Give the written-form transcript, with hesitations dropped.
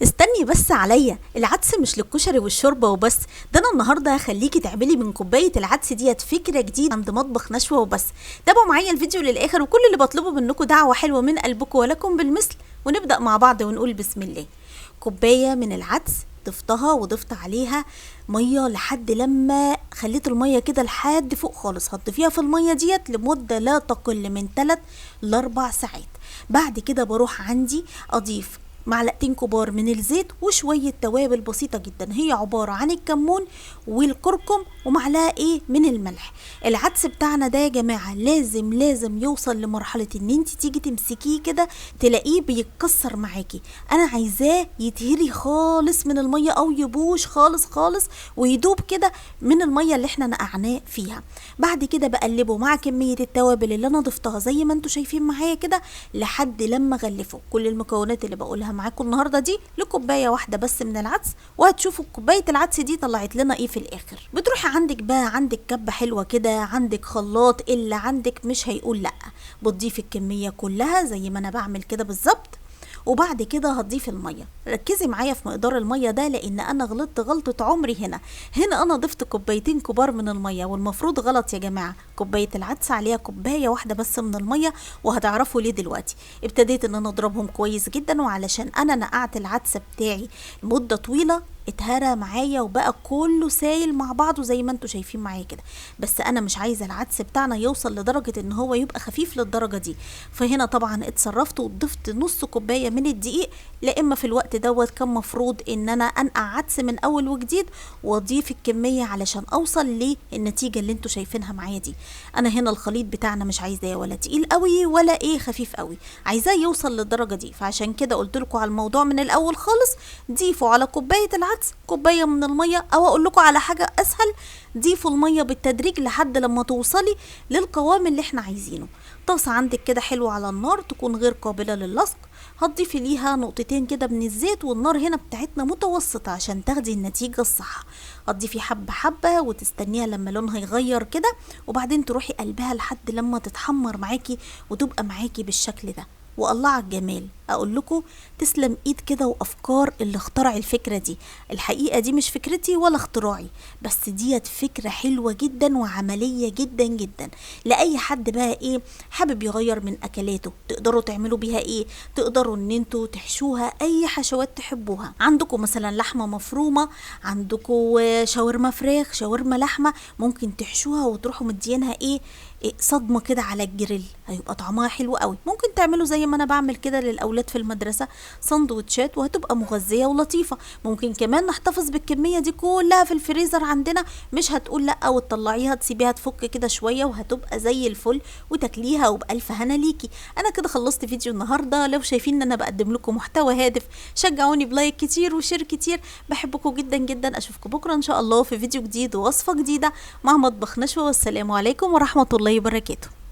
استني بس عليا، العدس مش للكشري والشوربه وبس. ده انا النهارده هخليكي تعملي من كوبايه العدس ديت فكره جديده عند مطبخ نشوه وبس. تابعوا معايا الفيديو للاخر، وكل اللي بطلبه منكم دعوه حلوه من قلبكم ولكم بالمثل، ونبدا مع بعض ونقول بسم الله. كوبايه من العدس ضفتها وضفت عليها ميه لحد لما خليت الميه كده لحد فوق خالص. هتضيفيها في الميه ديت لمده لا تقل من 3 ل 4 ساعات. بعد كده بروح عندي اضيف معلقتين كبار من الزيت وشوية توابل بسيطة جدا، هي عبارة عن الكمون والكركم ومعلقة من الملح. العدس بتاعنا ده يا جماعة لازم يوصل لمرحلة ان انت تيجي تمسكيه كده تلاقيه بيتكسر معاكي. انا عايزاه يتهري خالص من المية او يبوش خالص ويدوب كده من المية اللي احنا نقعناه فيها. بعد كده بقلبه مع كمية التوابل اللي انا ضفتها زي ما انتوا شايفين معايا كده لحد لما غلفه. كل المكونات اللي بقولها معاكم النهارده دي لكوبايه واحده بس من العدس، وهتشوفوا كوبايه العدس دي طلعت لنا ايه في الاخر. بتروحي عندك بقى عندك كبه حلوه كده، عندك خلاط اللي عندك مش هيقول لا، بتضيفي الكميه كلها زي ما انا بعمل كده بالظبط. وبعد كده هتضيف الميه. ركزي معايا في مقدار الميه ده لان انا غلطت غلطه عمري. هنا انا ضفت كوبايتين كبار من الميه، والمفروض غلط يا جماعه. كوبايه العدس عليها كوبايه واحده بس من الميه، وهتعرفوا ليه دلوقتي. ابتديت ان انا اضربهم كويس جدا، وعلشان انا نقعت العدس بتاعي مده طويله اتهرى معايا وبقى كله سايل مع بعضه زي ما انتوا شايفين معايا كده. بس انا مش عايزه العدس بتاعنا يوصل لدرجه ان هو يبقى خفيف للدرجه دي. فهنا طبعا اتصرفت وضفت نص كوبايه من الدقيق، لا اما في الوقت دوت كان مفروض ان انا انقع عدس من اول وجديد واضيف الكميه علشان اوصل للنتيجه اللي انتوا شايفينها معايا دي. انا هنا الخليط بتاعنا مش عايزاه ولا تقيل قوي ولا خفيف قوي، عايزاه يوصل للدرجه دي. فعشان كده قلت لكم على الموضوع من الاول خالص، ضيفوا على كوبايه العدس كوبايه من الميه، او اقول لكم على حاجه اسهل، ضيفوا الميه بالتدريج لحد لما توصلي للقوام اللي احنا عايزينه. طاسه عندك كده حلوه على النار تكون غير قابله للصق، هتضيفي ليها نقطتين كده من الزيت، والنار هنا بتاعتنا متوسطه عشان تاخدي النتيجه الصح. هتضيفي حبه وتستنيها لما لونها يغير كده، وبعدين تروحي قلبها لحد لما تتحمر معاكي وتبقى معاكي بالشكل ده. والله على الجمال. اقول لكم تسلم ايد كده وافكار اللي اخترع الفكره دي. الحقيقه دي مش فكرتي ولا اختراعي، بس ديت فكره حلوه جدا وعمليه جدا لاي حد بقى حابب يغير من اكلاته. تقدروا تعملوا بيها تقدروا ان انتوا تحشوها اي حشوات تحبوها. عندكم مثلا لحمه مفرومه، عندكم شاورما فراخ، شاورما لحمه، ممكن تحشوها وتروحوا مدينها صدمه كده على الجريل، هيبقى طعمها حلو قوي. ممكن تعملوا زي ما انا بعمل كده للاولاد في المدرسه سندوتشات، وهتبقى مغذيه ولطيفه. ممكن كمان نحتفظ بالكميه دي كلها في الفريزر عندنا، مش هتقول لا، وتطلعيها تسيبيها تفك كده شويه وهتبقى زي الفل وتاكليها وبالف هنا ليكي. انا كده خلصت فيديو النهارده. لو شايفين ان انا بقدم لكم محتوى هادف شجعوني بلايك كتير وشير كتير. بحبكم جدا. اشوفكم بكره ان شاء الله في فيديو جديد ووصفه جديده مع مطبخ نشوه، والسلام عليكم ورحمه الله وبركاته.